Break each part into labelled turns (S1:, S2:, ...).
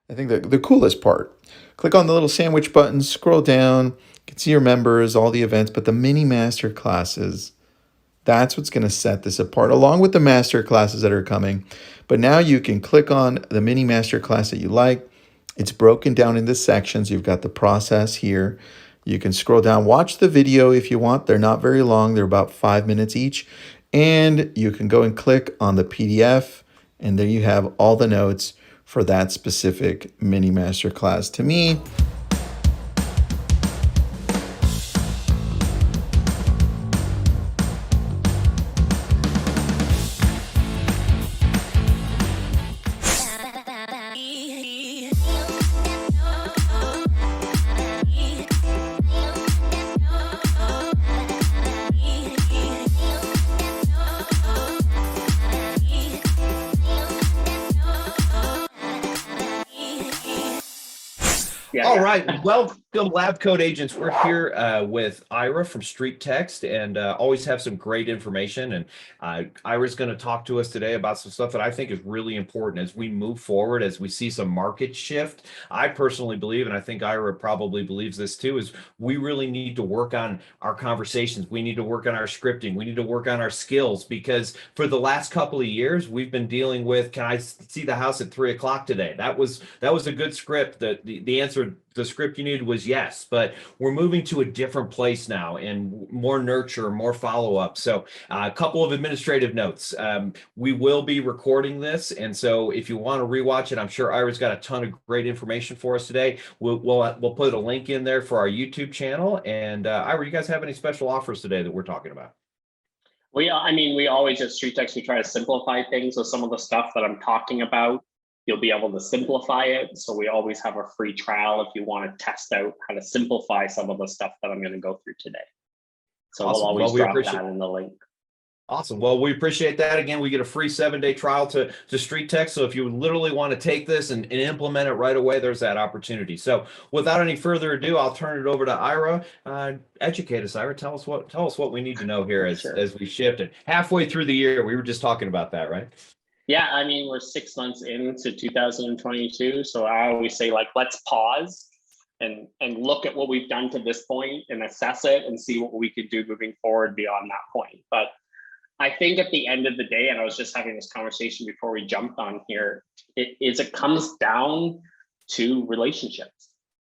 S1: I think the coolest part. Click on the little sandwich button, scroll down, you can see your members, all the events, but the mini master classes, that's what's going to set this apart, along with the master classes that are coming. But now you can click on the mini master class that you like. It's broken down into sections. You've got the process here. You can scroll down, watch the video if you want. They're not very long, they're about 5 minutes each. And you can go and click on the PDF, and there you have all the notes for that specific mini master class. To me,
S2: All right, welcome LabCoatAgents. We're here with Ira from StreetText, and always have some great information. And Ira's going to talk to us today about some stuff that I think is really important as we move forward, as we see some market shift. I personally believe, and I think Ira probably believes this too, is we really need to work on our conversations. We need to work on our scripting. We need to work on our skills, because for the last couple of years, we've been dealing with, can I see the house at 3 o'clock today? That was a good script. The answer, the script you needed was yes, but we're moving to a different place now, and more nurture, more follow-up. So a couple of administrative notes. We will be recording this, and so if you want to rewatch it, I'm sure Ira's got a ton of great information for us today. We'll put a link in there for our YouTube channel. And Ira, you guys have any special offers today that we're talking about?
S3: We always at StreetText, we try to simplify things. So some of the stuff that I'm talking about, you'll be able to simplify it. So we always have a free trial if you want to test out how to simplify some of the stuff that I'm going to go through today. So
S2: Awesome.
S3: we'll always
S2: we
S3: drop that in the link.
S2: Awesome. Well, we appreciate that. Again, we get a free 7-day trial to StreetText. So if you literally want to take this and implement it right away, there's that opportunity. So without any further ado, I'll turn it over to Ira. Educate us, Ira. Tell us what we need to know here as we shift it. Halfway through the year, we were just talking about that, right?
S3: Yeah, we're 6 months into 2022. So I always say, like, let's pause and look at what we've done to this point and assess it and see what we could do moving forward beyond that point. But I think at the end of the day, and I was just having this conversation before we jumped on here, it comes down to relationships.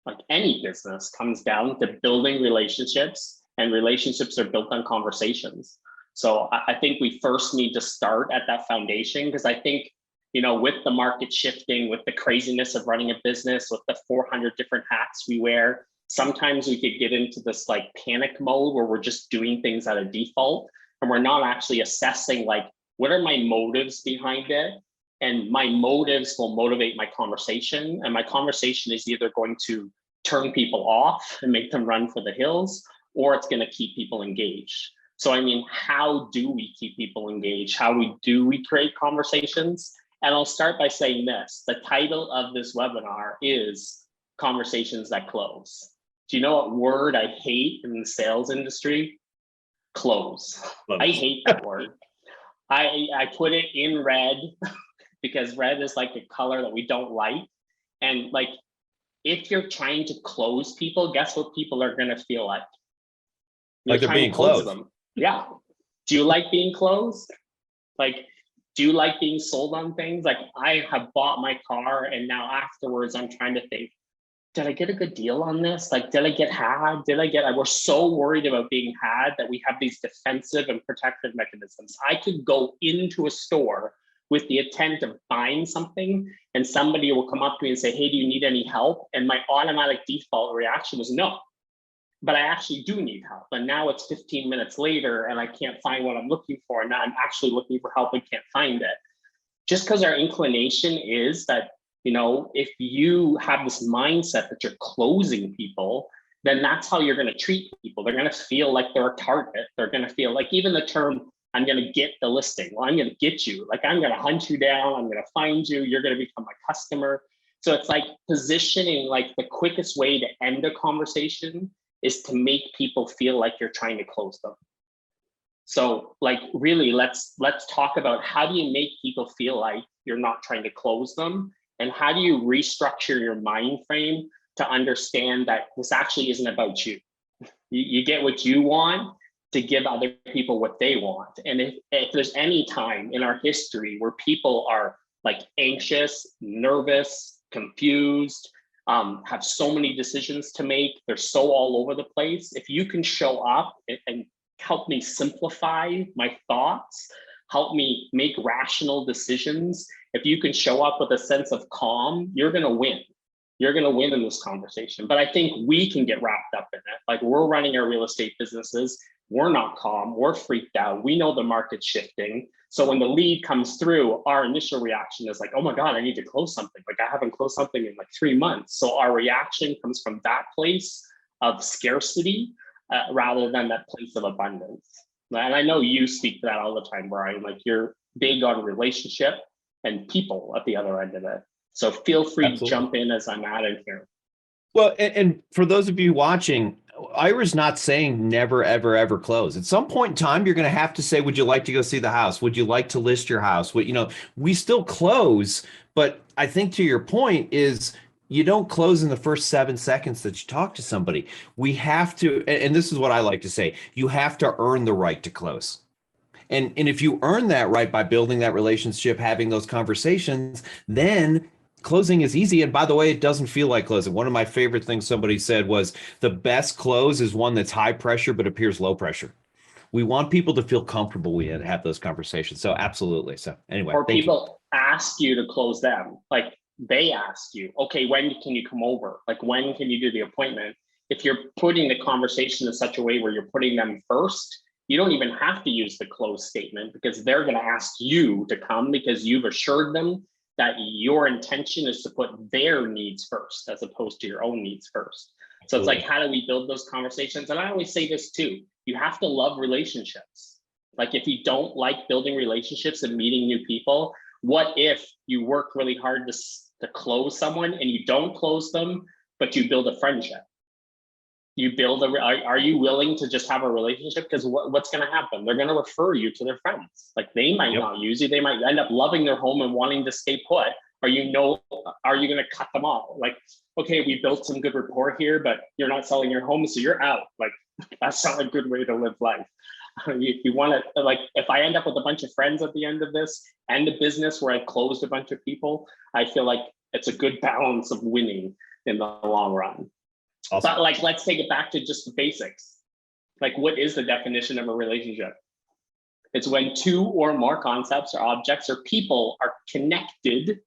S3: Like any business comes down to building relationships, and relationships are built on conversations. So I think we first need to start at that foundation, because I think, with the market shifting, with the craziness of running a business, with the 400 different hats we wear, sometimes we could get into this like panic mode where we're just doing things out of default, and we're not actually assessing, like, what are my motives behind it? And my motives will motivate my conversation. And my conversation is either going to turn people off and make them run for the hills, or it's going to keep people engaged. So, how do we keep people engaged? How do we create conversations? And I'll start by saying this. The title of this webinar is Conversations That Close. Do you know what word I hate in the sales industry? Close. I hate that word. I put it in red because red is like a color that we don't like. And like, if you're trying to close people, guess what people are going to feel like?
S2: Like they're being closed.
S3: Them. Yeah. Do you like being closed? Like, do you like being sold on things? Like, I have bought my car, and now afterwards I'm trying to think, did I get a good deal on this? Like, did I get had? We're so worried about being had that we have these defensive and protective mechanisms. I could go into a store with the intent of buying something, and somebody will come up to me and say, hey, do you need any help? And my automatic default reaction was no, but I actually do need help. And now it's 15 minutes later and I can't find what I'm looking for. And now I'm actually looking for help and can't find it. Just because our inclination is that, if you have this mindset that you're closing people, then that's how you're going to treat people. They're going to feel like they're a target. They're going to feel like, even the term, I'm going to get the listing. Well, I'm going to get you. Like, I'm going to hunt you down. I'm going to find you. You're going to become my customer. So it's like positioning, like the quickest way to end a conversation is to make people feel like you're trying to close them. So like, really, let's talk about how do you make people feel like you're not trying to close them, And how do you restructure your mind frame to understand that this actually isn't about you? You get what you want to give other people what they want. And if there's any time in our history where people are like anxious, nervous, confused, have so many decisions to make, they're so all over the place, if you can show up and help me simplify my thoughts, help me make rational decisions, if you can show up with a sense of calm, you're going to win. You're going to win in this conversation. But I think we can get wrapped up in it. Like, we're running our real estate businesses. We're not calm. We're freaked out. We know the market's shifting. So when the lead comes through, our initial reaction is like, oh my God, I need to close something. Like, I haven't closed something in like 3 months. So our reaction comes from that place of scarcity rather than that place of abundance. And I know you speak to that all the time, Brian. Like, you're big on relationship and people at the other end of it. So feel free
S2: Absolutely.
S3: to jump in as I'm adding here.
S2: Well, and for those of you watching, Ira's not saying never, ever, ever close. At some point in time, you're going to have to say, would you like to go see the house? Would you like to list your house? We still close, but I think to your point is you don't close in the first 7 seconds that you talk to somebody. We have to, and this is what I like to say, you have to earn the right to close. And if you earn that right by building that relationship, having those conversations, then closing is easy. And by the way, it doesn't feel like closing. One of my favorite things somebody said was the best close is one that's high pressure, but appears low pressure. We want people to feel comfortable we have those conversations. So absolutely. So anyway.
S3: Or people ask you to close them. Like, they ask you, okay, when can you come over? Like, when can you do the appointment? If you're putting the conversation in such a way where you're putting them first, you don't even have to use the close statement, because they're going to ask you to come because you've assured them that your intention is to put their needs first as opposed to your own needs first. So it's like, how do we build those conversations? And I always say this too, you have to love relationships. Like, if you don't like building relationships and meeting new people, what if you work really hard to close someone and you don't close them, but you build a friendship? You build are you willing to just have a relationship? Because what's going to happen? They're going to refer you to their friends. Like, they might not use you. They might end up loving their home and wanting to stay put. Are you going to cut them off? Like, okay, we built some good rapport here, but you're not selling your home, so you're out. Like, that's not a good way to live life. You want to, like, if I end up with a bunch of friends at the end of this and a business where I've closed a bunch of people, I feel like it's a good balance of winning in the long run. Awesome. But like, let's take it back to just the basics. Like, what is the definition of a relationship? It's when two or more concepts or objects or people are connected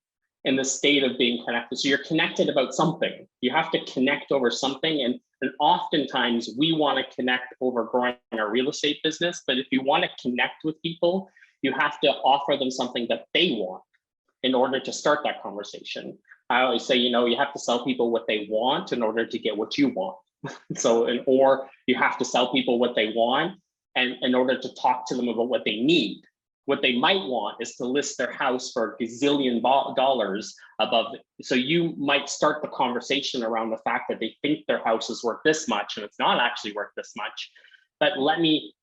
S3: in the state of being connected. So you're connected about something. You have to connect over something. And oftentimes we want to connect over growing our real estate business. But if you want to connect with people, you have to offer them something that they want in order to start that conversation. I always say, you have to sell people what they want in order to get what you want. Or you have to sell people what they want and in order to talk to them about what they need. What they might want is to list their house for a gazillion dollars above it. So you might start the conversation around the fact that they think their house is worth this much and it's not actually worth this much. But let me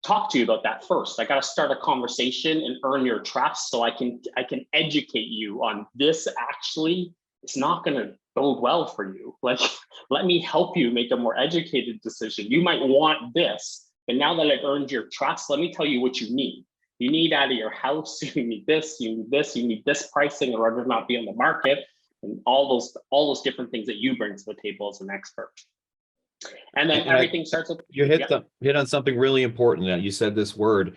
S3: talk to you about that first. I got to start a conversation and earn your trust so I can educate you on this. Actually, it's not going to bode well for you. Like, let me help you make a more educated decision. You might want this, but now that I've earned your trust, let me tell you what you need. You need out of your house, you need this, you need this, you need this pricing in order to not be on the market, and all those different things that you bring to the table as an expert. And then everything starts with
S2: you hit on something really important. That you said this word.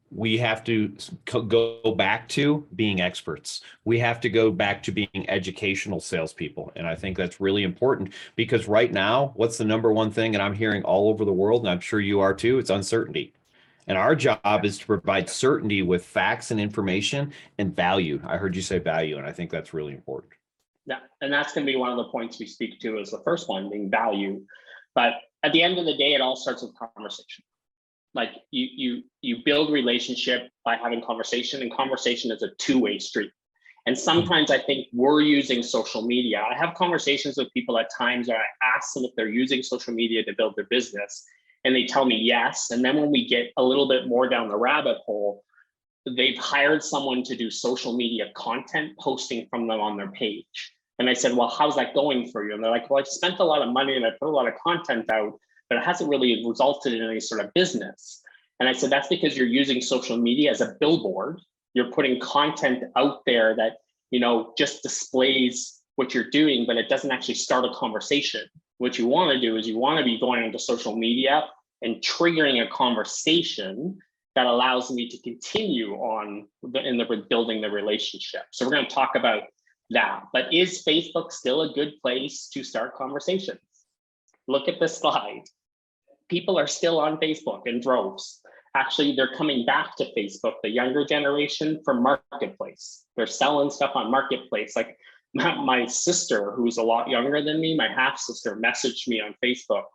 S2: We have to go back to being experts. We have to go back to being educational salespeople. And I think that's really important, because right now, what's the number one thing? And I'm hearing all over the world, and I'm sure you are too, it's uncertainty. And our job is to provide certainty with facts and information and value. I heard you say value, and I think that's really important.
S3: Yeah, and that's going to be one of the points we speak to as the first one, being value. But at the end of the day, it all starts with conversation. Like, you build relationship by having conversation, and conversation is a two-way street. And sometimes I think we're using social media. I have conversations with people at times where I ask them if they're using social media to build their business, and they tell me yes. And then when we get a little bit more down the rabbit hole, they've hired someone to do social media content posting from them on their page. And I said, well, how's that going for you? And they're like, well, I've spent a lot of money and I put a lot of content out, but it hasn't really resulted in any sort of business. And I said, that's because you're using social media as a billboard. You're putting content out there that, you know, just displays what you're doing, but it doesn't actually start a conversation. What you want to do is you want to be going into social media and triggering a conversation that allows me to continue on building the relationship. So we're going to talk about that. But is Facebook still a good place to start conversations? Look at this slide. People are still on Facebook in droves. Actually, they're coming back to Facebook, the younger generation, for Marketplace. They're selling stuff on Marketplace. Like my sister, who's a lot younger than me, my half sister, messaged me on Facebook.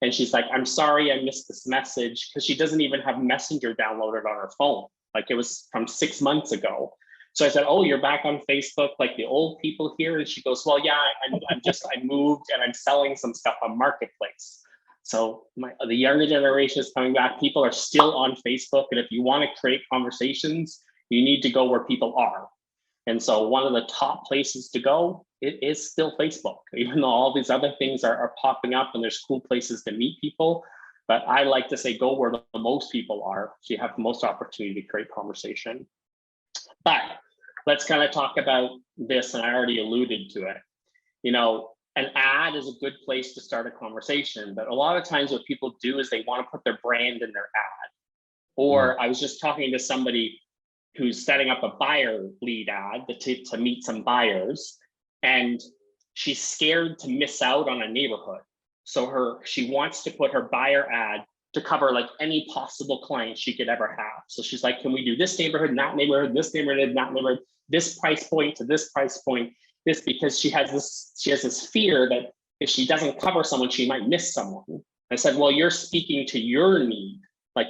S3: And she's like, I'm sorry I missed this message, because she doesn't even have Messenger downloaded on her phone. Like it was from 6 months ago. So I said, oh, you're back on Facebook like the old people here? And she goes, well, yeah, I moved and I'm selling some stuff on Marketplace. So the younger generation is coming back. People are still on Facebook. And if you want to create conversations, you need to go where people are. And so one of the top places to go, it is still Facebook, even though all these other things are popping up and there's cool places to meet people. But I like to say, go where the most people are, so you have the most opportunity to create conversation. But let's kind of talk about this, and I already alluded to it. You know, an ad is a good place to start a conversation, but a lot of times what people do is they want to put their brand in their ad. Or I was just talking to somebody who's setting up a buyer lead ad to meet some buyers, and she's scared to miss out on a neighborhood. So she wants to put her buyer ad to cover like any possible client she could ever have. So she's like, can we do this neighborhood, that neighborhood, this neighborhood, that neighborhood, this price point to this price point, this, because she has this fear that if she doesn't cover someone, she might miss someone. I said, well, you're speaking to your need. Like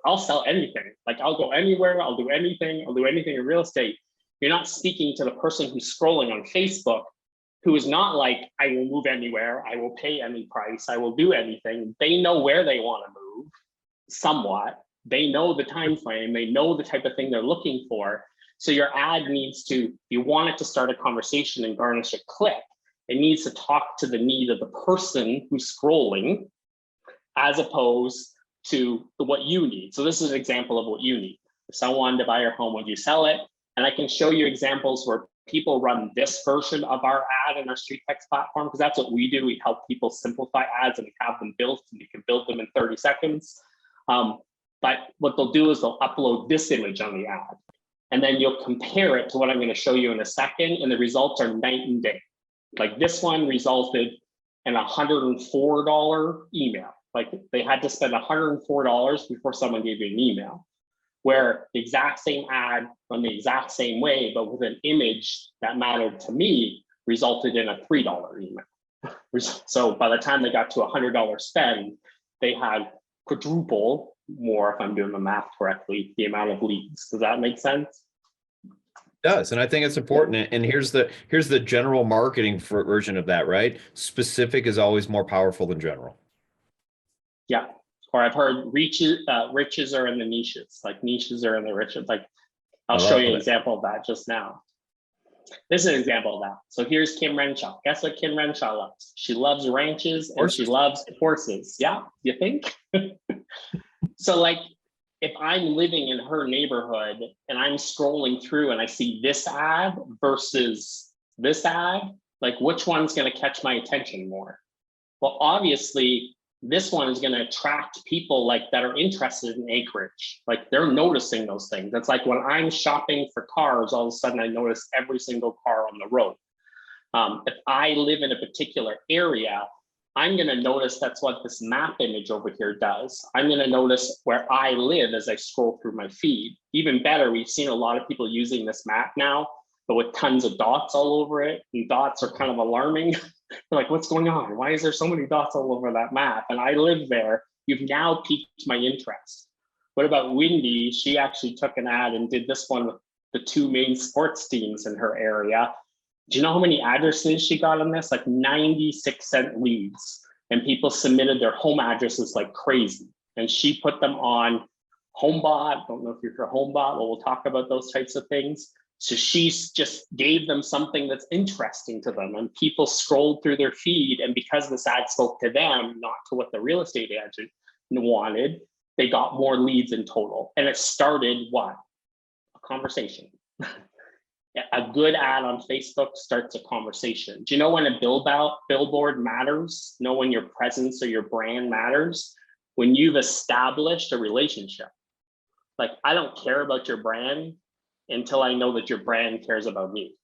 S3: I'll sell anything. Like I'll go anywhere, I'll do anything in real estate. You're not speaking to the person who's scrolling on Facebook, who is not like, I will move anywhere, I will pay any price, I will do anything. They know where they want to move somewhat. They know the time frame, they know the type of thing they're looking for. So your ad needs to, if you want it to start a conversation and garnish a click, it needs to talk to the need of the person who's scrolling, as opposed to what you need. So this is an example of what you need. If someone wanted to buy your home, would you sell it? And I can show you examples where people run this version of our ad in our StreetText platform, because that's what we do. We help people simplify ads and we have them built, and you can build them in 30 seconds. But what they'll do is they'll upload this image on the ad, and then you'll compare it to what I'm going to show you in a second, and the results are night and day. Like this one resulted in a $104 email. Like they had to spend $104 before someone gave you an email. Where the exact same ad run the exact same way, but with an image that mattered to me, resulted in a $3 email. So by the time they got to $100 spend, they had quadruple more, if I'm doing the math correctly, the amount of leads. Does that make sense?
S2: It does, and I think it's important. And here's the general marketing version of that, right? Specific is always more powerful than general.
S3: Yeah. Or I've heard riches are in the niches, like niches are in the riches. Like I'll show you an example of that just now. This is an example of that. So here's Kim Renshaw. Guess what Kim Renshaw loves? She loves ranches and she loves horses. Yeah, you think? So like if I'm living in her neighborhood and I'm scrolling through and I see this ad versus this ad, like which one's going to catch my attention more? Well, obviously, this one is going to attract people like that are interested in acreage. Like they're noticing those things. That's like when I'm shopping for cars, all of a sudden I notice every single car on the road. If I live in a particular area, I'm going to notice that's what this map image over here does. I'm going to notice where I live as I scroll through my feed. Even better, we've seen a lot of people using this map now, but with tons of dots all over it. And dots are kind of alarming. They're like, what's going on? Why is there so many dots all over that map? And I live there. You've now piqued my interest. What about Wendy? She actually took an ad and did this one with the two main sports teams in her area. Do you know how many addresses she got on this? Like 96 cent leads. And people submitted their home addresses like crazy. And she put them on HomeBot. Don't know if you're a HomeBot, but we'll talk about those types of things. So she just gave them something that's interesting to them, and people scrolled through their feed, and because this ad spoke to them, not to what the real estate agent wanted, they got more leads in total. And it started what? A conversation. A good ad on Facebook starts a conversation. Do you know when a billboard matters? Know when your presence or your brand matters? When you've established a relationship. Like, I don't care about your brand until I know that your brand cares about me.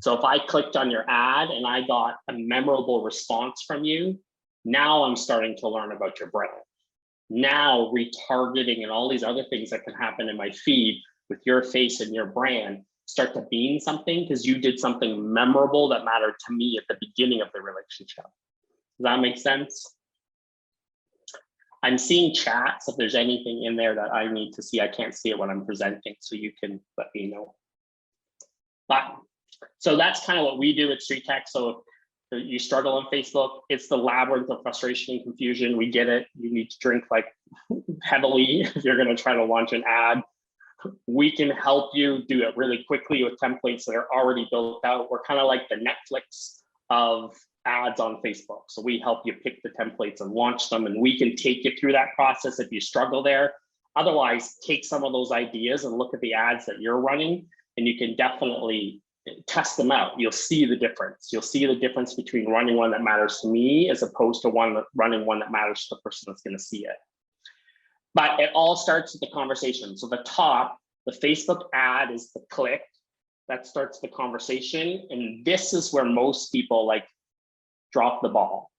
S3: So if I clicked on your ad and I got a memorable response from you, now I'm starting to learn about your brand. Now retargeting and all these other things that can happen in my feed with your face and your brand start to mean something because you did something memorable that mattered to me at the beginning of the relationship. Does that make sense? I'm seeing chats. If there's anything in there that I need to see, I can't see it when I'm presenting, so you can let me know. But so that's kind of what we do at StreetText. So if you struggle on Facebook, it's the labyrinth of frustration and confusion. We get it. You need to drink like heavily if you're going to try to launch an ad. We can help you do it really quickly with templates that are already built out. We're kind of like the Netflix of ads on Facebook. So we help you pick the templates and launch them, and we can take you through that process if you struggle there. Otherwise, take some of those ideas and look at the ads that you're running, and you can definitely test them out. You'll see the difference. You'll see the difference between running one that matters to me as opposed to running one that matters to the person that's going to see it. But it all starts with the conversation. So the top, the Facebook ad is the click that starts the conversation. And this is where most people like drop the ball,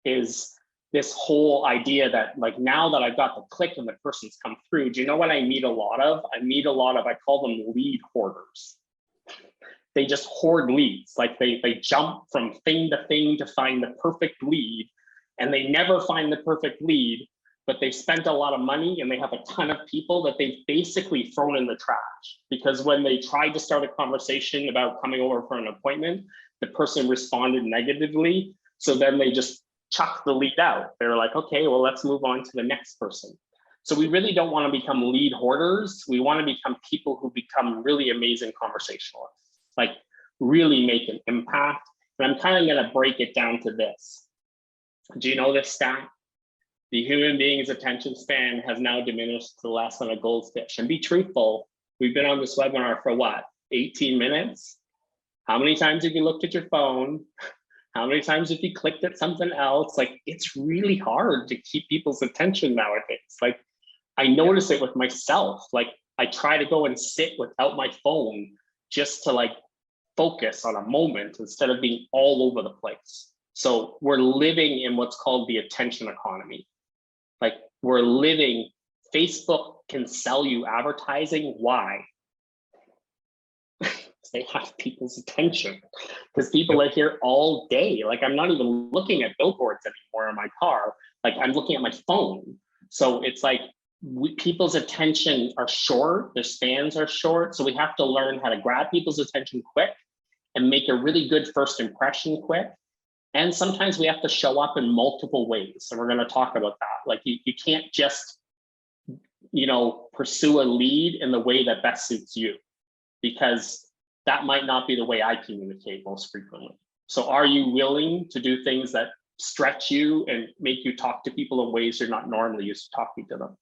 S3: is this whole idea that like, now that I've got the click and the person's come through, do you know what I meet a lot of? I call them lead hoarders. They just hoard leads. Like they jump from thing to thing to find the perfect lead, and they never find the perfect lead, but they've spent a lot of money and they have a ton of people that they've basically thrown in the trash, because when they tried to start a conversation about coming over for an appointment, the person responded negatively. So then they just chuck the lead out. They're like, okay, well, let's move on to the next person. So we really don't want to become lead hoarders. We want to become people who become really amazing conversationalists, like really make an impact. And I'm kind of going to break it down to this. Do you know this stat? The human being's attention span has now diminished to less than a goldfish. And be truthful, we've been on this webinar for what, 18 minutes? How many times have you looked at your phone? How many times have you clicked at something else? Like, it's really hard to keep people's attention nowadays. Like, I notice it with myself. Like, I try to go and sit without my phone just to like focus on a moment instead of being all over the place. So we're living in what's called the attention economy. Like, we're living, Facebook can sell you advertising. Why? They have people's attention, because people are here all day. Like, I'm not even looking at billboards anymore in my car. Like, I'm looking at my phone. So it's like people's attention are short, their spans are short. So we have to learn how to grab people's attention quick and make a really good first impression quick. And sometimes we have to show up in multiple ways. And we're going to talk about that. Like, you can't just, pursue a lead in the way that best suits you, because that might not be the way I communicate most frequently. So are you willing to do things that stretch you and make you talk to people in ways you're not normally used to talking to them?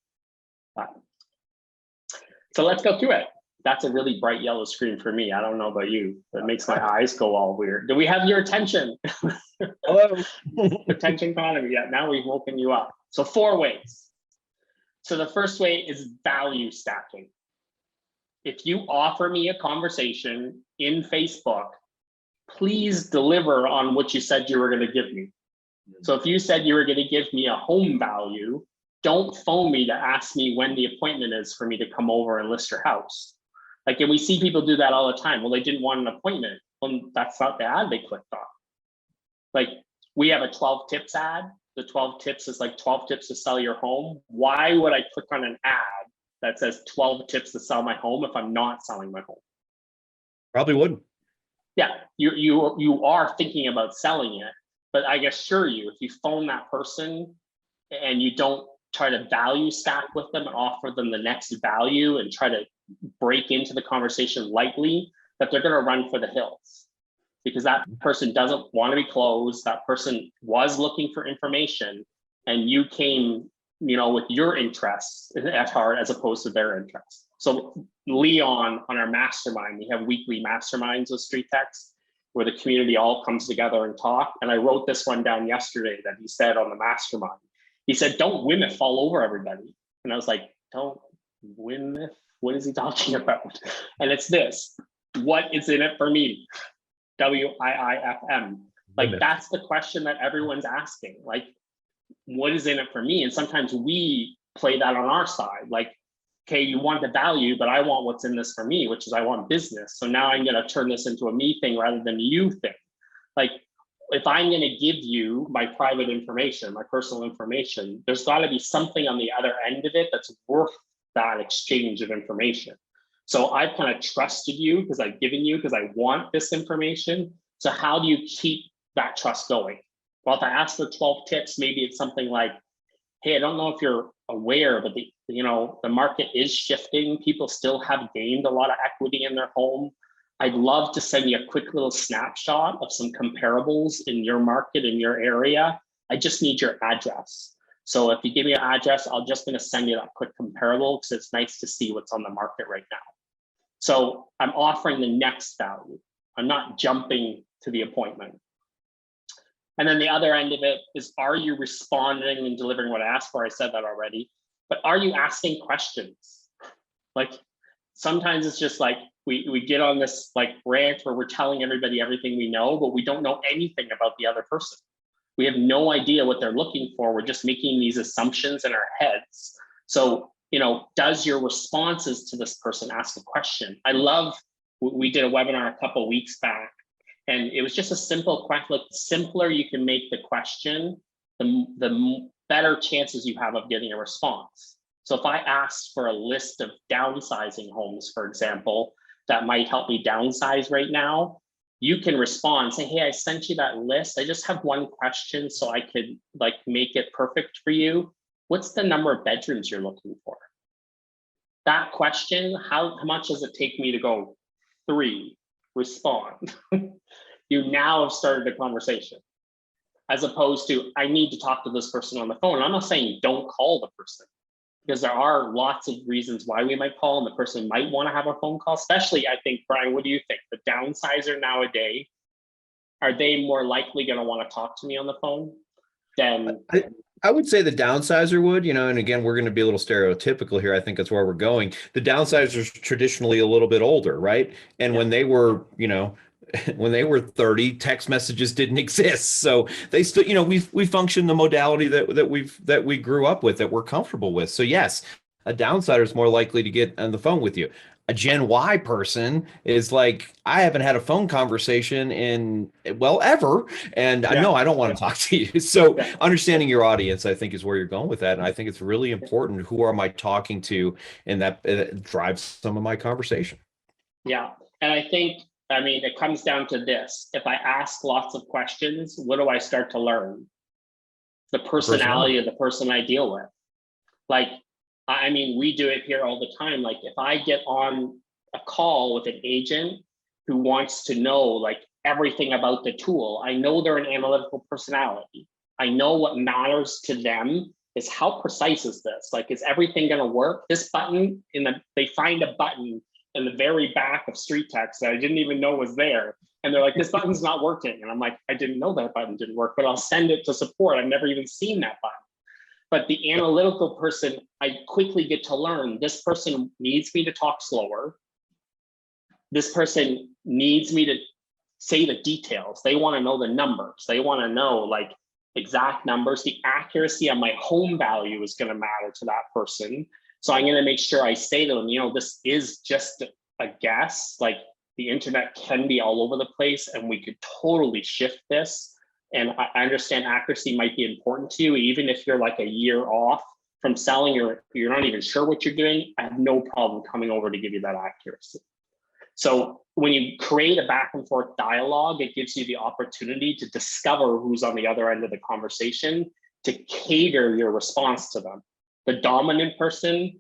S3: So let's go through it. That's a really bright yellow screen for me. I don't know about you. It makes my eyes go all weird. Do we have your attention?
S2: Hello.
S3: Attention economy. Yeah, now we've woken you up. So 4 ways. So the first way is value stacking. If you offer me a conversation in Facebook, please deliver on what you said you were going to give me. So if you said you were going to give me a home value, don't phone me to ask me when the appointment is for me to come over and list your house. Like, and we see people do that all the time. Well, they didn't want an appointment. Well, that's not the ad they clicked on. Like, we have a 12 tips ad. The 12 tips is like 12 tips to sell your home. Why would I click on an ad that says 12 tips to sell my home if I'm not selling my home?
S2: Probably wouldn't.
S3: Yeah, you are thinking about selling it, but I assure you, if you phone that person and you don't try to value stack with them and offer them the next value and try to break into the conversation lightly, that they're going to run for the hills, because that person doesn't want to be closed. That person was looking for information, and you came, with your interests at heart as opposed to their interests. So Leon, on our mastermind, we have weekly masterminds with StreetText where the community all comes together and talk. And I wrote this one down yesterday that he said on the mastermind. He said, don't WIMIF all over everybody. And I was like, don't WIMIF? What is he talking about? And it's this: what is in it for me? WIIFM. Like, that's the question that everyone's asking. Like, what is in it for me? And sometimes we play that on our side. Like, okay, you want the value, but I want what's in this for me, which is I want business. So now I'm going to turn this into a me thing rather than a you thing. Like, if I'm going to give you my private information, my personal information, there's got to be something on the other end of it that's worth that exchange of information. So I've kind of trusted you because I've given you, because I want this information. So how do you keep that trust going? Well, if I ask for 12 tips, maybe it's something like, hey, I don't know if you're aware, but the market is shifting. People still have gained a lot of equity in their home. I'd love to send you a quick little snapshot of some comparables in your market, in your area. I just need your address. So if you give me your address, I'm just going to send you that quick comparable because it's nice to see what's on the market right now. So I'm offering the next value. I'm not jumping to the appointment. And then the other end of it is, are you responding and delivering what I asked for? I said that already, but are you asking questions? Like, sometimes it's just like, we get on this like rant where we're telling everybody everything we know, but we don't know anything about the other person. We have no idea what they're looking for. We're just making these assumptions in our heads. So, does your responses to this person ask a question? I love, we did a webinar a couple of weeks back, and it was just a simple question. Like, the simpler you can make the question, the better chances you have of getting a response. So if I asked for a list of downsizing homes, for example, that might help me downsize right now, you can respond, say, hey, I sent you that list. I just have one question so I could make it perfect for you. What's the number of bedrooms you're looking for? That question, how much does it take me to go 3, respond? You now have started a conversation, as opposed to, I need to talk to this person on the phone. I'm not saying don't call the person, because there are lots of reasons why we might call, and the person might want to have a phone call. Especially, I think, Brian, what do you think? The downsizer nowadays, are they more likely going to want to talk to me on the phone than?
S2: I would say the downsizer would, and again, we're going to be a little stereotypical here. I think that's where we're going. The downsizers traditionally a little bit older, right? And when they were, when they were 30, text messages didn't exist. So they still, we function the modality that we grew up with, that we're comfortable with. So yes, a downsider is more likely to get on the phone with you. A Gen Y person is like, I haven't had a phone conversation in, ever. And no, I don't want to talk to you. So understanding your audience, I think, is where you're going with that. And I think it's really important. Who am I talking to? And that drives some of my conversation.
S3: Yeah. And I think, it comes down to this. If I ask lots of questions, what do I start to learn? The personality of the person I deal with. Like, we do it here all the time. Like, if I get on a call with an agent who wants to know everything about the tool, I know they're an analytical personality. I know what matters to them is, how precise is this? Like, is everything going to work? This button they find a button in the very back of StreetText that I didn't even know was there. And they're like, this button's not working. And I'm like, I didn't know that button didn't work, but I'll send it to support. I've never even seen that button. But the analytical person, I quickly get to learn, this person needs me to talk slower. This person needs me to say the details. They want to know the numbers. They want to know exact numbers. The accuracy of my home value is going to matter to that person. So I'm going to make sure I say to them, this is just a guess. Like, the internet can be all over the place, and we could totally shift this. And I understand accuracy might be important to you, even if you're a year off from selling, or you're not even sure what you're doing. I have no problem coming over to give you that accuracy. So when you create a back and forth dialogue, it gives you the opportunity to discover who's on the other end of the conversation, to cater your response to them. The dominant person,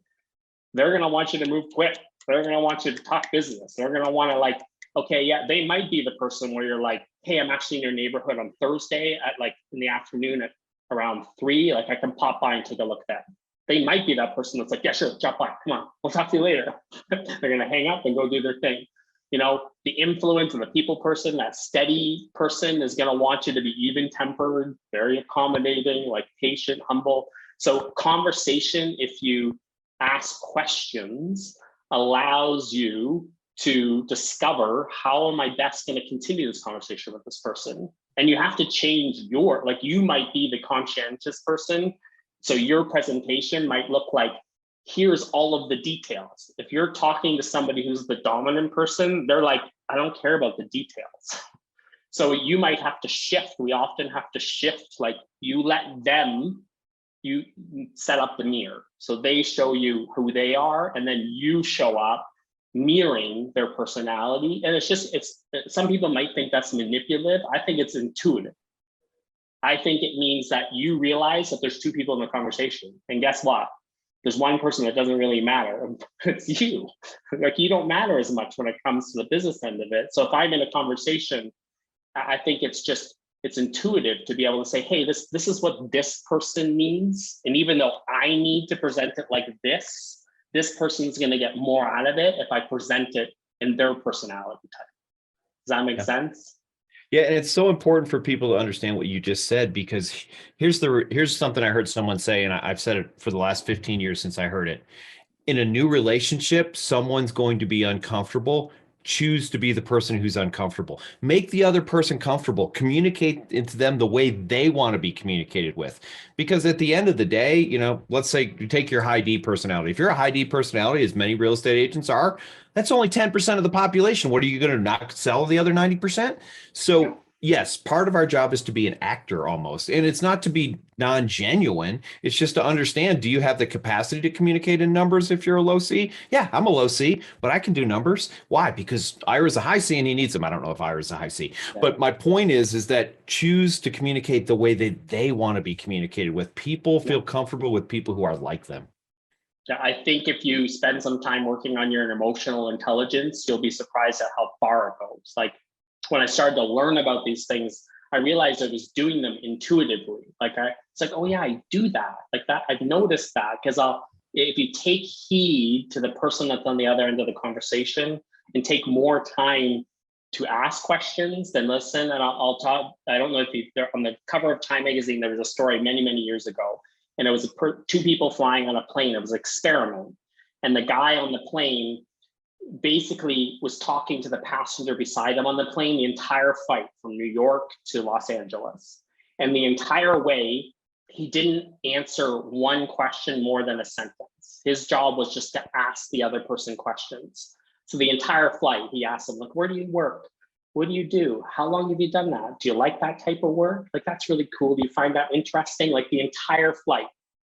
S3: they're going to want you to move quick. They're going to want you to talk business. They're going to want to like, okay, yeah, they might be the person where you're like, hey, I'm actually in your neighborhood on Thursday at like in the afternoon at around 3, like I can pop by and take a look at that. They might be that person that's like, yeah, sure, drop by, come on, we'll talk to you later. They're gonna hang up and go do their thing. You know, the influence of the people person, that steady person is gonna want you to be even-tempered, very accommodating, like patient, humble. So conversation, if you ask questions, allows you to discover how am I best going to continue this conversation with this person. And you have to change your, like you might be the conscientious person. So your presentation might look like, here's all of the details. If you're talking to somebody who's the dominant person, they're like, I don't care about the details. So you might have to shift. We often have to shift, like you let them, you set up the mirror. So they show you who they are, and then you show up mirroring their personality. And it's just, some people might think that's manipulative. I think it's intuitive. I think it means that you realize that there's two people in the conversation. And guess what? There's one person that doesn't really matter. It's you. Like you don't matter as much when it comes to the business end of it. So if I'm in a conversation, I think it's intuitive to be able to say, hey, this is what this person means. And even though I need to present it like this person's going to get more out of it if I present it in their personality type. Does that make sense?
S2: Yeah, and it's so important for people to understand what you just said, because here's something I heard someone say, and I've said it for the last 15 years since I heard it. In a new relationship, someone's going to be uncomfortable. Choose to be the person who's uncomfortable. Make the other person comfortable. Communicate into them the way they want to be communicated with. Because at the end of the day, you know, let's say you take your high D personality. If you're a high D personality, as many real estate agents are, that's only 10% of the population. What are you going to not sell the other 90%? So yes, part of our job is to be an actor almost. And it's not to be non-genuine. It's just to understand, do you have the capacity to communicate in numbers if you're a low C? Yeah, I'm a low C, but I can do numbers. Why? Because Ira's a high C and he needs them. I don't know if Ira's a high C. But my point is that choose to communicate the way that they want to be communicated with. People feel comfortable with people who are like them.
S3: Yeah, I think if you spend some time working on your emotional intelligence, you'll be surprised at how far it goes. Like when I started to learn about these things, I realized I was doing them intuitively. It's like, oh yeah, I do that. Like that, I've noticed that because if you take heed to the person that's on the other end of the conversation and take more time to ask questions than listen, and I'll talk. I don't know if they're on the cover of Time magazine. There was a story many years ago, and it was two people flying on a plane. It was an experiment, and the guy on the plane basically was talking to the passenger beside him on the plane the entire flight from New York to Los Angeles. And the entire way, he didn't answer one question more than a sentence. His job was just to ask the other person questions. So the entire flight, he asked him, like, where do you work? What do you do? How long have you done that? Do you like that type of work? Like, that's really cool. Do you find that interesting? Like the entire flight,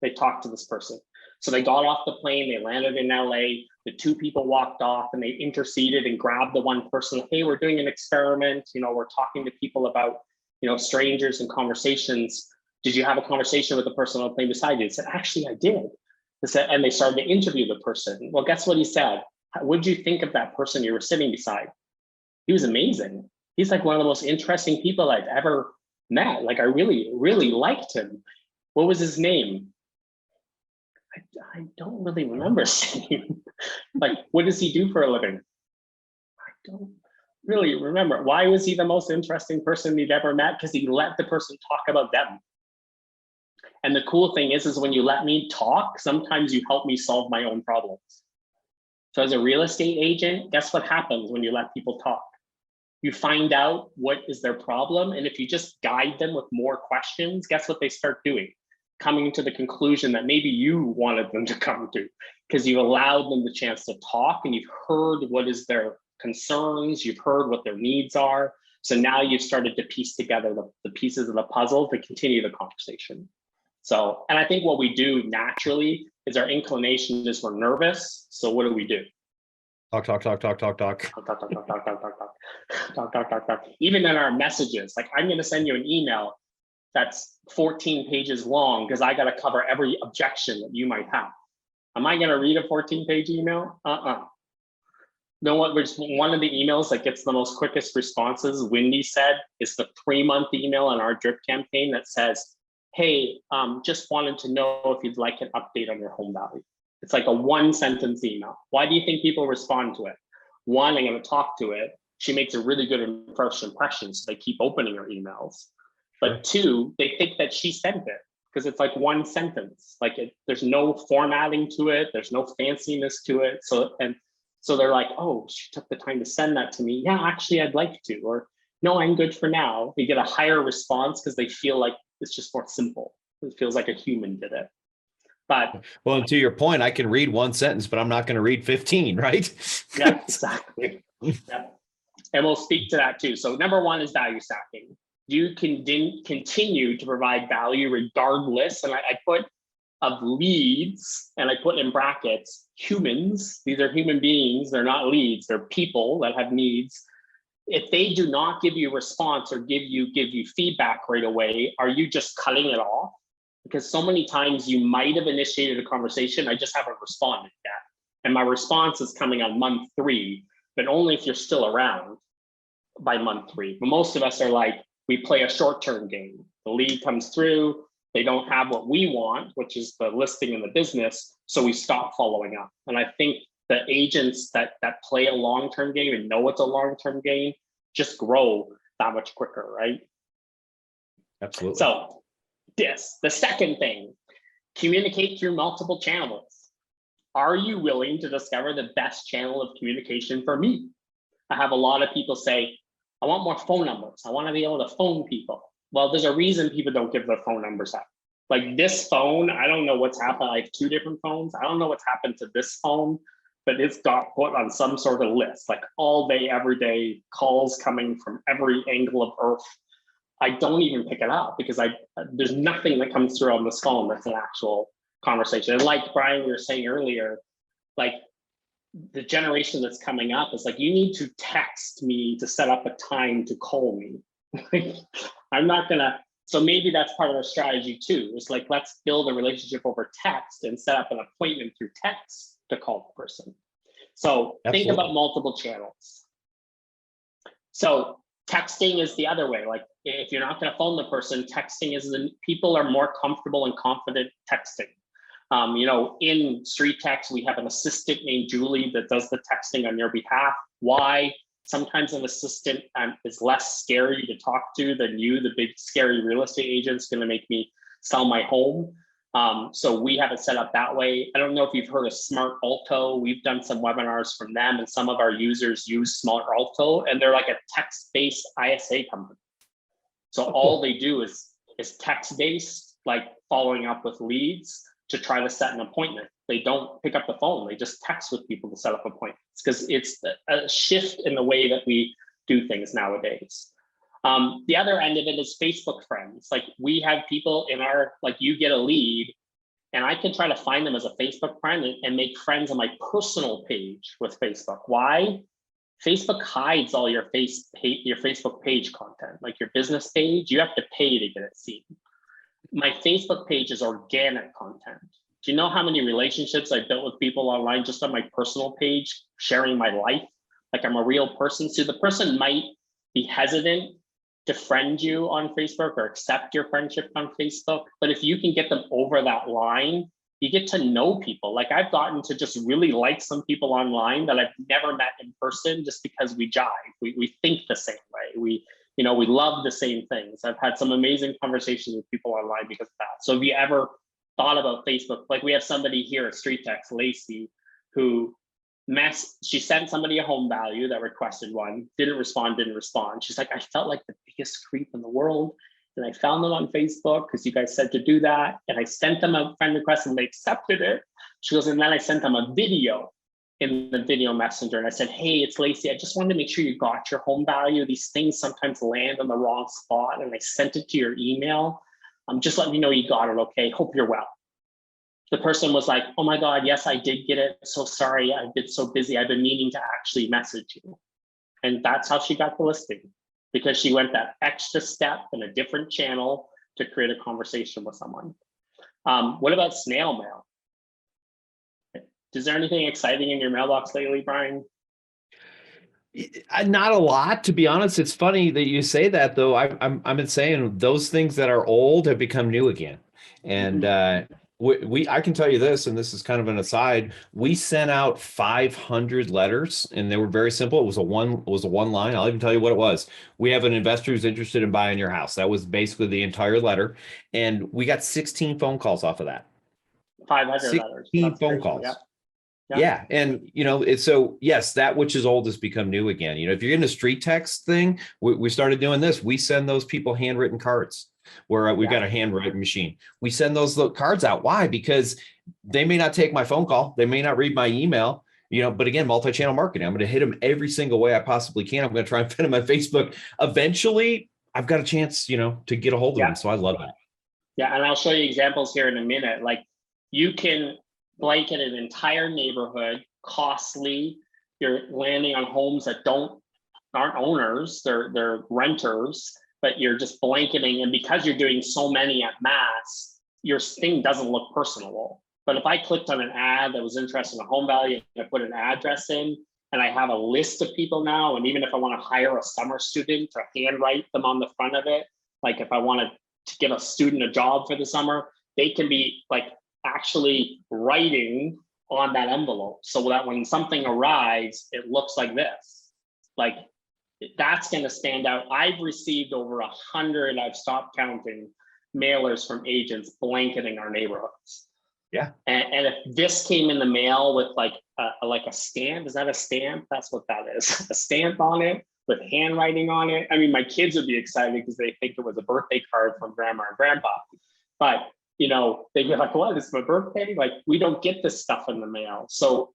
S3: they talked to this person. So they got off the plane, they landed in LA, the two people walked off and they interceded and grabbed the one person. Hey, we're doing an experiment. You know, we're talking to people about, you know, strangers and conversations. Did you have a conversation with the person on the plane beside you? He said, actually, I did. And they started to interview the person. Well, guess what he said? What did you think of that person you were sitting beside? He was amazing. He's like one of the most interesting people I've ever met. Like I really liked him. What was his name? I don't really remember seeing. Like, what does he do for a living? I don't really remember. Why was he the most interesting person you've ever met? Because he let the person talk about them. And the cool thing is when you let me talk, sometimes you help me solve my own problems. So as a real estate agent, guess what happens when you let people talk? You find out what is their problem. And if you just guide them with more questions, guess what they start doing? Coming to the conclusion that maybe you wanted them to come to, because you allowed them the chance to talk and you've heard what is their concerns, you've heard what their needs are. So now you've started to piece together the pieces of the puzzle to continue the conversation. So, and I think what we do naturally is our inclination is we're nervous. So what do we do?
S2: Talk.
S3: Even in our messages, like I'm going to send you an email. that's 14 pages long because I got to cover every objection that you might have. Am I going to read a 14-page email? You know what? Which one of the emails that gets the most quickest responses, Wendy said, is the 3-month email on our drip campaign that says, hey, just wanted to know if you'd like an update on your home value. It's like a 1-sentence email. Why do you think people respond to it? One, I'm going to talk to it. She makes a really good first impression, so they keep opening her emails. But two, they think that she sent it because it's like 1 sentence. Like there's no formatting to it. There's no fanciness to it. So they're like, oh, she took the time to send that to me. Yeah, actually, I'd like to. Or no, I'm good for now. They get a higher response because they feel like it's just more simple. It feels like a human did it. But
S2: well, and to your point, I can read 1 sentence, but I'm not going to read 15, right?
S3: yeah, exactly. Yeah. And we'll speak to that too. So number 1 is value stacking. You can continue to provide value regardless. And I put of leads, and I put in brackets, humans. These are human beings. They're not leads. They're people that have needs. If they do not give you a response or give you feedback right away, are you just cutting it off? Because so many times you might have initiated a conversation, I just haven't responded yet. And my response is coming on month 3, but only if you're still around by month 3. But most of us are like, we play a short-term game. The lead comes through, they don't have what we want, which is the listing in the business, so we stop following up. And I think the agents that play a long-term game and know it's a long-term game just grow that much quicker, right?
S2: Absolutely.
S3: So the second thing, communicate through multiple channels. Are you willing to discover the best channel of communication for me? I have a lot of people say, I want more phone numbers. I want to be able to phone people. Well, there's a reason people don't give their phone numbers out. Like this phone, I don't know what's happened. I have 2 different phones. I don't know what's happened to this phone, but it's got put on some sort of list, like all day, every day, calls coming from every angle of Earth. I don't even pick it up because there's nothing that comes through on this phone that's an actual conversation. And like Brian, we were saying earlier, like the generation that's coming up is like, you need to text me to set up a time to call me. I'm not gonna, so maybe that's part of our strategy too. It's like, let's build a relationship over text and set up an appointment through text to call the person. So
S2: Absolutely.
S3: Think about multiple channels. So texting is the other way. Like if you're not gonna phone the person, texting is people are more comfortable and confident texting. You know, in StreetText, we have an assistant named Julie that does the texting on your behalf. Why? Sometimes an assistant is less scary to talk to than you, the big scary real estate agent's going to make me sell my home. So we have it set up that way. I don't know if you've heard of Smart Alto. We've done some webinars from them, and some of our users use Smart Alto, and they're like a text-based ISA company. So all they do is text-based, like following up with leads to try to set an appointment. They don't pick up the phone. They just text with people to set up appointments because it's a shift in the way that we do things nowadays. The other end of it is Facebook friends. Like we have people in our, like you get a lead and I can try to find them as a Facebook friend and make friends on my personal page with Facebook. Why? Facebook hides all your Facebook page content, like your business page. You have to pay to get it seen. My Facebook page is organic content. Do you know how many relationships I built with people online just on my personal page, sharing my life? Like I'm a real person. So the person might be hesitant to friend you on Facebook or accept your friendship on Facebook. But if you can get them over that line, you get to know people. Like I've gotten to just really like some people online that I've never met in person just because we jive. We think the same way. We love the same things. I've had some amazing conversations with people online because of that. So if you ever thought about Facebook, like we have somebody here at StreetText, Lacey, who she sent somebody a home value that requested one, didn't respond. She's like, I felt like the biggest creep in the world. And I found them on Facebook because you guys said to do that. And I sent them a friend request and they accepted it. She goes, and then I sent them a video in the video messenger. And I said, hey, it's Lacey. I just wanted to make sure you got your home value. These things sometimes land on the wrong spot. And I sent it to your email. Just let me know you got it, okay? Hope you're well. The person was like, oh my God, yes, I did get it. So sorry, I've been so busy. I've been meaning to actually message you. And that's how she got the listing, because she went that extra step in a different channel to create a conversation with someone. What about snail mail? Is there anything exciting in your mailbox lately, Brian?
S2: Not a lot, to be honest. It's funny that you say that, though. I've been saying those things that are old have become new again, and I can tell you this, and this is kind of an aside. We sent out 500 letters, and they were very simple. It was a one line. I'll even tell you what it was. We have an investor who's interested in buying your house. That was basically the entire letter, and we got 16 phone calls off of that.
S3: 500 letters.
S2: 16 phone calls.
S3: Yeah.
S2: Yeah. And, it's so, yes, that which is old has become new again. If you're in the StreetText thing, we started doing this. We send those people handwritten cards where we've got a handwriting machine. We send those cards out. Why? Because they may not take my phone call. They may not read my email, but again, multi-channel marketing. I'm going to hit them every single way I possibly can. I'm going to try and fit them on Facebook. Eventually, I've got a chance, to get a hold of them. So I love it.
S3: Yeah. And I'll show you examples here in a minute. Like you can blanket an entire neighborhood, costly. You're landing on homes that aren't owners, they're renters, but you're just blanketing. And because you're doing so many at mass, your thing doesn't look personable. But if I clicked on an ad that was interested in a home value, and I put an address in, and I have a list of people now, and even if I want to hire a summer student to handwrite them on the front of it, like if I wanted to give a student a job for the summer, they can be like actually writing on that envelope so that when something arrives, it looks like this. Like that's going to stand out. I've received over 100, I've stopped counting, mailers from agents blanketing our neighborhoods.
S2: Yeah.
S3: And if this came in the mail with like a stamp, is that a stamp? That's what that is. A stamp on it with handwriting on it. I mean, my kids would be excited because they think it was a birthday card from grandma and grandpa. But they'd be like, what, this is my birthday? Like, we don't get this stuff in the mail. So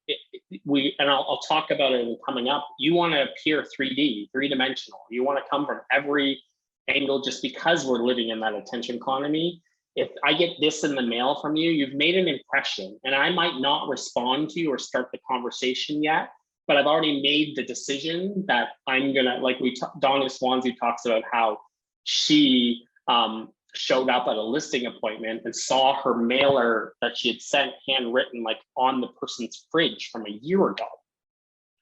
S3: I'll talk about it coming up. You want to appear 3D, three-dimensional. You want to come from every angle just because we're living in that attention economy. If I get this in the mail from you, you've made an impression, and I might not respond to you or start the conversation yet, but I've already made the decision that I'm gonna, like Donna Swansea talks about how she showed up at a listing appointment and saw her mailer that she had sent handwritten like on the person's fridge from a year ago.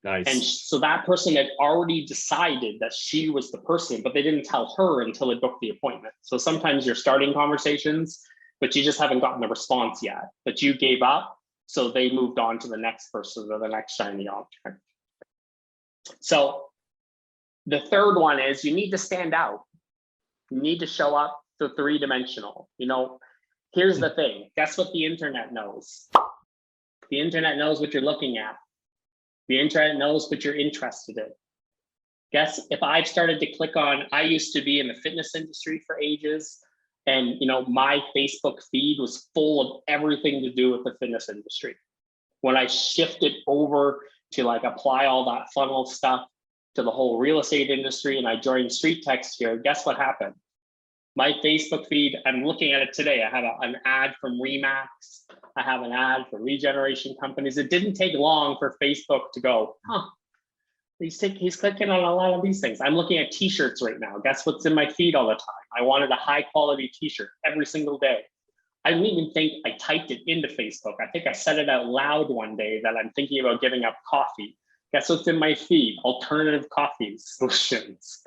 S2: Nice.
S3: And so that person had already decided that she was the person, but they didn't tell her until they booked the appointment. So sometimes you're starting conversations, but you just haven't gotten the response yet, but you gave up. So they moved on to the next person or the next shiny object. So the third one is you need to stand out. You need to show up to three-dimensional. Here's the thing. Guess what the internet knows? The internet knows what you're looking at. The internet knows what you're interested in. Guess if I've started to click on, I used to be in the fitness industry for ages, and my Facebook feed was full of everything to do with the fitness industry. When I shifted over to like apply all that funnel stuff to the whole real estate industry and I joined StreetText here, guess what happened? My Facebook feed, I'm looking at it today. I have an ad from Remax. I have an ad for regeneration companies. It didn't take long for Facebook to go, he's clicking on a lot of these things. I'm looking at t-shirts right now. Guess what's in my feed all the time? I wanted a high quality t-shirt every single day. I didn't even think I typed it into Facebook. I think I said it out loud one day that I'm thinking about giving up coffee. Guess what's in my feed? Alternative coffee solutions.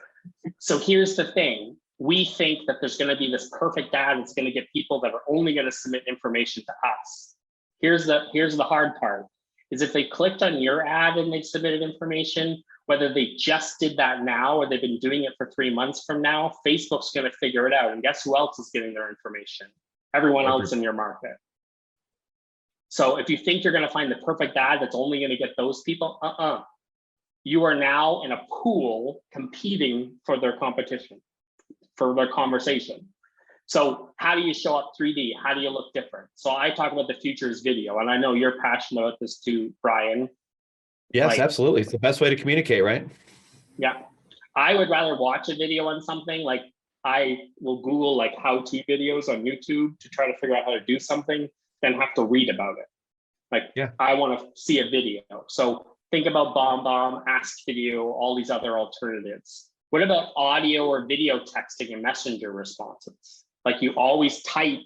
S3: So here's the thing. We think that there's going to be this perfect ad that's going to get people that are only going to submit information to us. Here's the hard part, is if they clicked on your ad and they submitted information, whether they just did that now or they've been doing it for 3 months from now, Facebook's going to figure it out. And guess who else is getting their information? Everyone else in your market. So if you think you're going to find the perfect ad that's only going to get those people, you are now in a pool competing for their competition, for their conversation. So how do you show up 3D? How do you look different? So I talk about the future is video, and I know you're passionate about this too, Brian.
S2: Yes, absolutely. It's the best way to communicate, right?
S3: Yeah. I would rather watch a video on something. Like I will Google like how-to videos on YouTube to try to figure out how to do something than have to read about it. Like I want to see a video. So think about BombBomb, Ask Video, all these other alternatives. What about audio or video texting and messenger responses? Like you always type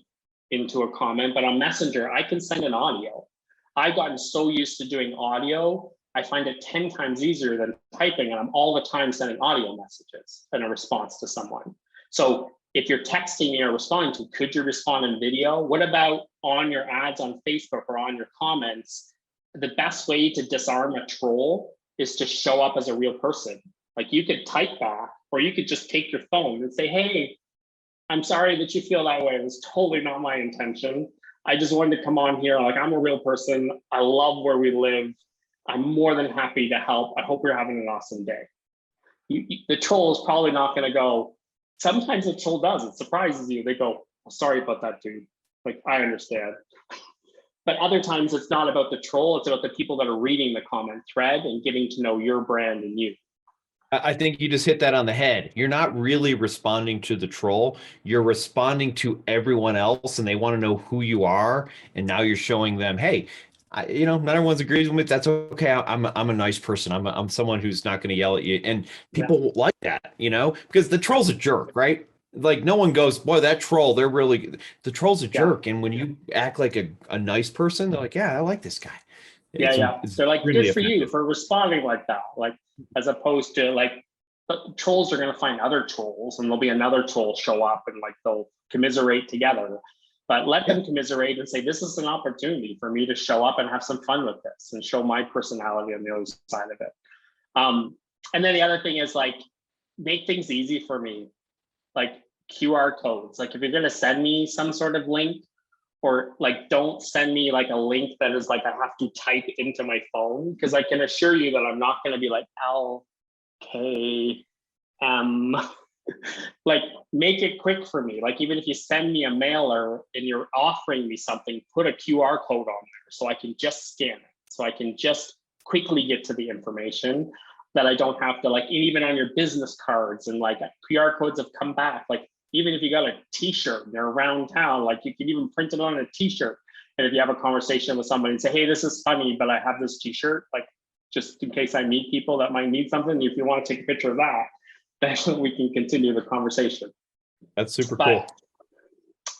S3: into a comment, but on Messenger, I can send an audio. I've gotten so used to doing audio, I find it 10 times easier than typing, and I'm all the time sending audio messages in a response to someone. So if you're texting me or responding to, could you respond in video? What about on your ads on Facebook or on your comments? The best way to disarm a troll is to show up as a real person. Like you could type back, or you could just take your phone and say, hey, I'm sorry that you feel that way. It was totally not my intention. I just wanted to come on here. Like, I'm a real person. I love where we live. I'm more than happy to help. I hope you're having an awesome day. The troll is probably not going to go. Sometimes the troll does. It surprises you. They go, oh, sorry about that, dude. Like, I understand. But other times it's not about the troll. It's about the people that are reading the comment thread and getting to know your brand and you.
S2: I think you just hit that on the head. You're not really responding to the troll. You're responding to everyone else, and they want to know who you are. And now you're showing them, hey, not everyone's agrees with me. That's okay. I'm a nice person. I'm someone who's not going to yell at you. And people like that, because the troll's a jerk, right? Like no one goes, boy, that troll, the troll's a jerk. And when you act like a nice person, they're like, yeah, I like this guy. It's
S3: They're like,
S2: really
S3: good for you
S2: effective.
S3: for responding like that. Like, as opposed to like, trolls are going to find other trolls, and there'll be another troll show up, and like they'll commiserate together. But let them commiserate and say, this is an opportunity for me to show up and have some fun with this and show my personality on the other side of it. And then the other thing is like, make things easy for me, like QR codes. Like if you're going to send me some sort of link, or like, don't send me like a link that is like, I have to type into my phone, because I can assure you that I'm not going to be like LKM. Like, make it quick for me. Like, even if you send me a mailer and you're offering me something, put a QR code on there so I can just scan it. So I can just quickly get to the information, that I don't have to, like, even on your business cards, and like QR codes have come back. Like, even if you got a t-shirt and they're around town, like you can even print it on a t-shirt. And if you have a conversation with somebody and say, hey, this is funny, but I have this t-shirt, like, just in case I meet people that might need something, if you want to take a picture of that, then we can continue the conversation.
S2: That's super cool.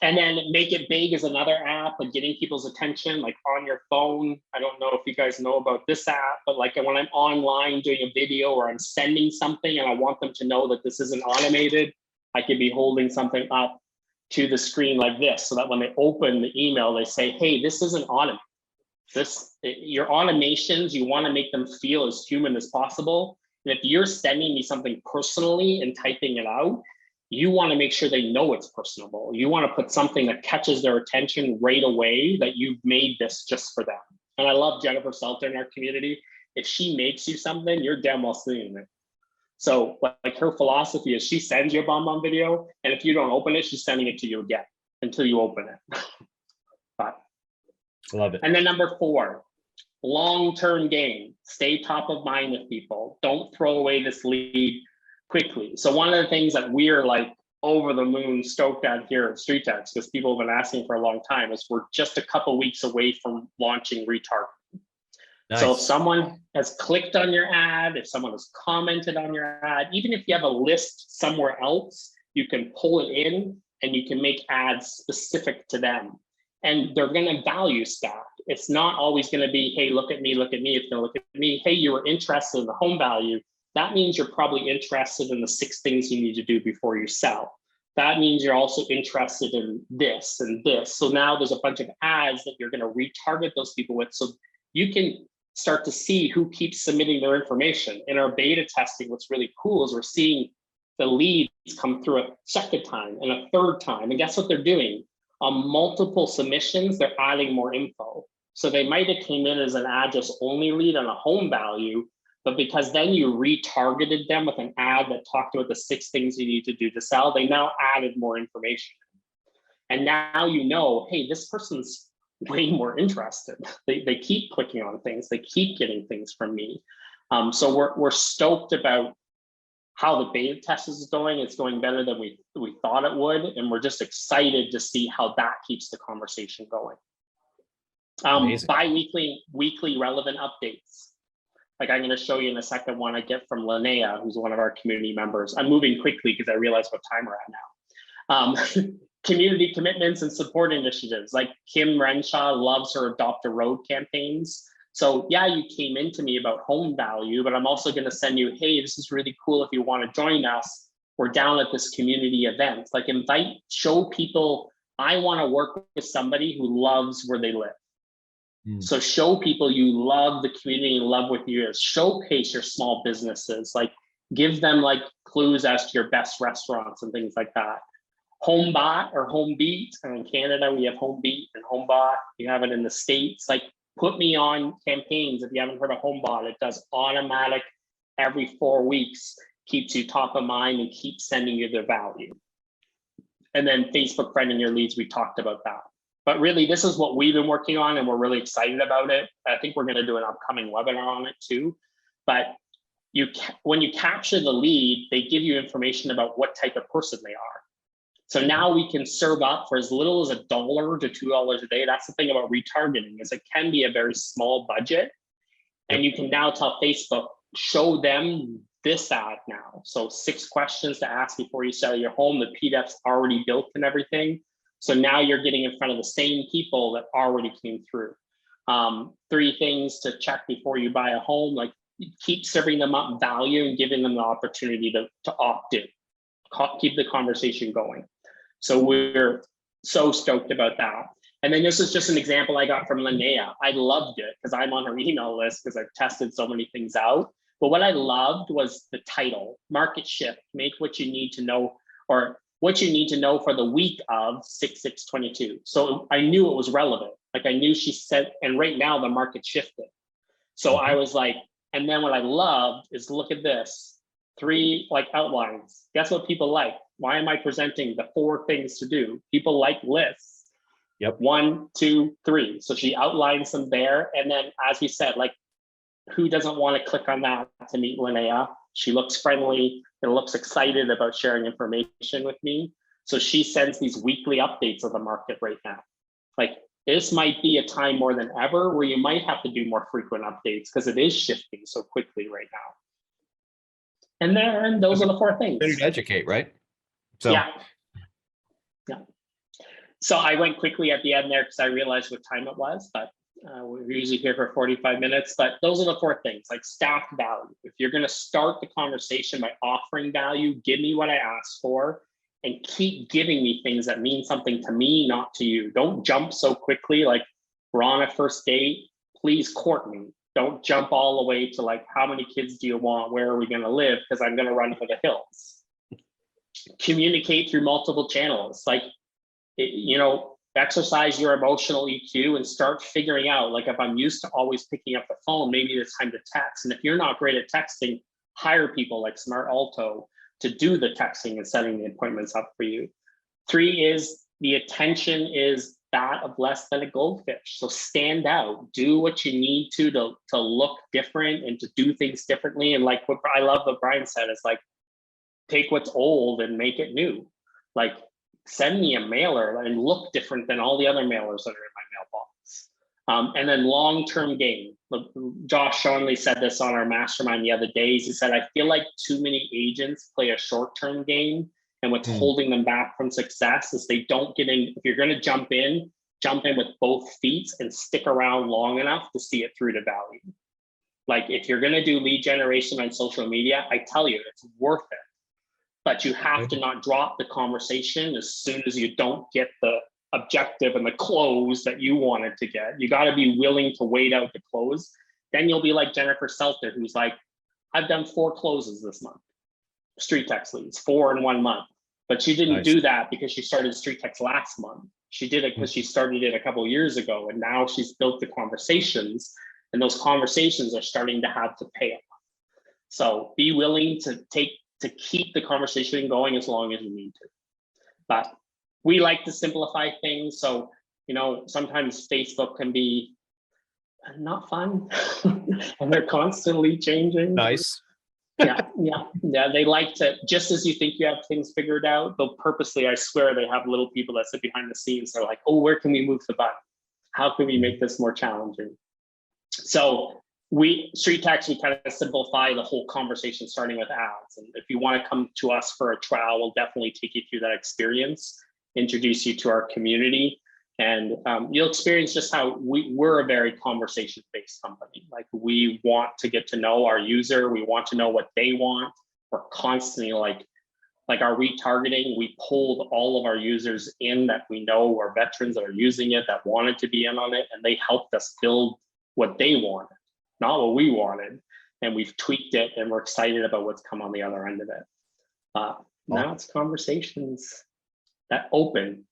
S3: And then Make It Big is another app, like getting people's attention, like on your phone. I don't know if you guys know about this app, but like when I'm online doing a video or I'm sending something and I want them to know that this isn't automated, I could be holding something up to the screen like this, so that when they open the email, they say, hey, this isn't automated. Your automations, you want to make them feel as human as possible. And if you're sending me something personally and typing it out, you want to make sure they know it's personable. You want to put something that catches their attention right away, that you've made this just for them. And I love Jennifer Salter in our community. If she makes you something, you're damn well seeing it. So like her philosophy is, she sends you a BombBomb video, and if you don't open it, she's sending it to you again until you open it. But
S2: love it.
S3: And then number 4, long-term gain. Stay top of mind with people. Don't throw away this lead quickly. So one of the things that we're like over the moon stoked at here at StreetText, because people have been asking for a long time, is we're just a couple weeks away from launching Retarget. Nice. So if someone has clicked on your ad, if someone has commented on your ad, even if you have a list somewhere else, you can pull it in and you can make ads specific to them. And they're going to value stack. It's not always going to be, hey, look at me, look at me. It's going to look at me. Hey, you were interested in the home value. That means you're probably interested in the 6 things you need to do before you sell. That means you're also interested in this and this. So now there's a bunch of ads that you're going to retarget those people with. So you can start to see who keeps submitting their information. In our beta testing, what's really cool is we're seeing the leads come through a second time and a third time. And guess what they're doing? On multiple submissions, they're adding more info. So they might have came in as an address only lead on a home value, but because then you retargeted them with an ad that talked about the 6 things you need to do to sell, they now added more information. And now you know, hey, this person's way more interested. They keep clicking on things. They keep getting things from me. So we're stoked about how the beta test is going. It's going better than we thought it would. And we're just excited to see how that keeps the conversation going. Bi-weekly, weekly relevant updates. Like I'm going to show you in a second one I get from Linnea, who's one of our community members. I'm moving quickly because I realize what time we're at now. community commitments and support initiatives. Like Kim Renshaw loves her Adopt a Road campaigns. So yeah, you came into me about home value, but I'm also going to send you, hey, this is really cool if you want to join us. We're down at this community event. Like show people, I want to work with somebody who loves where they live. So show people you love the community and love what you do. Showcase your small businesses, like give them like clues as to your best restaurants and things like that. HomeBot or HomeBeat, and in Canada we have HomeBeat and HomeBot. You have it in the States. Like put me on campaigns. If you haven't heard of HomeBot, it does automatic every 4 weeks, keeps you top of mind and keeps sending you the value. And then Facebook friending your leads, we talked about that. But really, this is what we've been working on, and we're really excited about it. I think we're going to do an upcoming webinar on it too. But when you capture the lead, they give you information about what type of person they are. So now we can serve up for as little as $1 to $2 a day. That's the thing about retargeting, is it can be a very small budget. And you can now tell Facebook, show them this ad now. So 6 questions to ask before you sell your home. The PDF's already built and everything. So now you're getting in front of the same people that already came through. 3 things to check before you buy a home, like keep serving them up value and giving them the opportunity to opt in, keep the conversation going. So we're so stoked about that. And then this is just an example I got from Linnea. I loved it because I'm on her email list because I've tested so many things out. But what I loved was the title, Market Shift, make what you need to know, or what you need to know for the week of 6/6/22. So I knew it was relevant. Like I knew she said, and right now the market shifted. So I was like, and then what I loved is look at this, 3 like outlines. Guess what people like? Why am I presenting the 4 things to do? People like lists.
S2: Yep.
S3: 1, 2, 3. So she outlines them there. And then as we said, like, who doesn't want to click on that to meet Linnea? She looks friendly and looks excited about sharing information with me. So she sends these weekly updates of the market right now. Like this might be a time more than ever where you might have to do more frequent updates because it is shifting so quickly right now. And then those are the 4 things.
S2: Better to educate, right? So
S3: yeah. So I went quickly at the end there because I realized what time it was, but we're usually here for 45 minutes, but those are the 4 things, like staff value. If you're going to start the conversation by offering value, give me what I asked for and keep giving me things that mean something to me, not to you. Don't jump so quickly. Like we're on a first date, please court me. Don't jump all the way to like, how many kids do you want? Where are we going to live? Because I'm going to run for the hills. Communicate through multiple channels. Like, exercise your emotional EQ and start figuring out, like if I'm used to always picking up the phone, maybe it's time to text. And if you're not great at texting, hire people like Smart Alto to do the texting and setting the appointments up for you. 3 is the attention is that of less than a goldfish. So stand out, do what you need to look different and to do things differently. And like what I love what Brian said is like, take what's old and make it new. Like, send me a mailer and look different than all the other mailers that are in my mailbox. And then long-term gain. Josh Shonley said this on our mastermind the other days. He said, I feel like too many agents play a short-term game, and what's holding them back from success is they don't get in. If you're going to jump in with both feet and stick around long enough to see it through to value. Like if you're going to do lead generation on social media, I tell you, it's worth it. But you have to not drop the conversation as soon as you don't get the objective and the close that you wanted to get. You got to be willing to wait out the close. Then you'll be like Jennifer Selter, who's like, I've done 4 closes this month. StreetText leads, 4 in 1 month. But she didn't do that because she started StreetText last month. She did it because she started it a couple of years ago. And now she's built the conversations, and those conversations are starting to have to pay off. So be willing to keep the conversation going as long as you need to. But we like to simplify things. So, sometimes Facebook can be not fun and they're constantly changing.
S2: nice.
S3: Yeah. They like to, just as you think you have things figured out, they'll purposely, I swear, they have little people that sit behind the scenes. They're like, oh, where can we move the button? How can we make this more challenging? So StreetText, we kind of simplify the whole conversation starting with ads. And if you want to come to us for a trial, we'll definitely take you through that experience introduce you to our community. And you'll experience just how we're a very conversation-based company. Like, we want to get to know our user. We want to know what they want. We're constantly like our retargeting, we pulled all of our users in that we know are veterans that are using it, that wanted to be in on it, and they helped us build what they wanted, not what we wanted. And we've tweaked it, and we're excited about what's come on the other end of it. Now it's conversations that open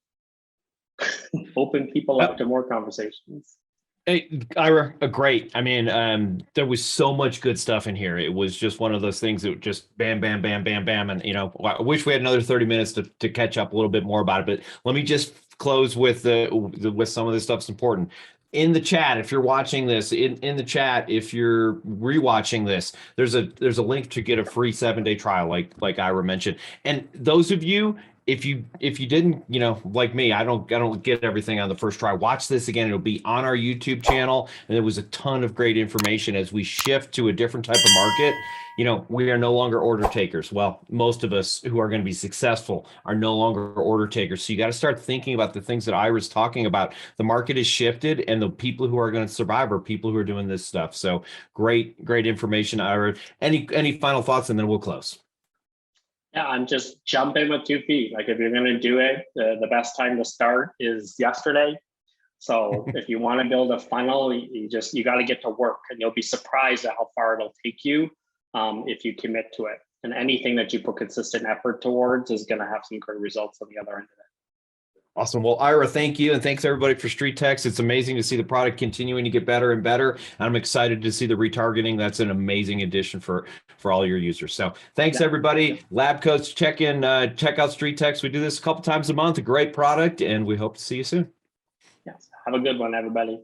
S3: people up to more conversations.
S2: Hey, Ira, great. I mean, there was so much good stuff in here. It was just one of those things that just bam, bam, bam, bam, bam. And, I wish we had another 30 minutes to catch up a little bit more about it. But let me just close with with some of this stuff's important. In the chat, if you're watching this, in the chat, if you're rewatching this, there's a link to get a free 7-day trial, like Ira mentioned. And those of you, if you didn't, like me, I don't get everything on the first try. Watch this again. It'll be on our YouTube channel. And there was a ton of great information as we shift to a different type of market. We are no longer order takers. Well, most of us who are going to be successful are no longer order takers. So you got to start thinking about the things that Ira's talking about. The market has shifted, and the people who are going to survive are people who are doing this stuff. So great information, Ira. Any final thoughts, and then we'll close.
S3: Yeah, I'm just jumping with 2 feet. Like, if you're going to do it, the best time to start is yesterday. So if you want to build a funnel, you got to get to work, and you'll be surprised at how far it'll take you if you commit to it. And anything that you put consistent effort towards is going to have some great results on the other end of it.
S2: Awesome. Well, Ira, thank you. And thanks everybody for StreetText. It's amazing to see the product continuing to get better and better. And I'm excited to see the retargeting. That's an amazing addition for all your users. So thanks everybody. Lab Coats, check out StreetText. We do this a couple times a month, a great product, and we hope to see you soon.
S3: Yes. Have a good one, everybody.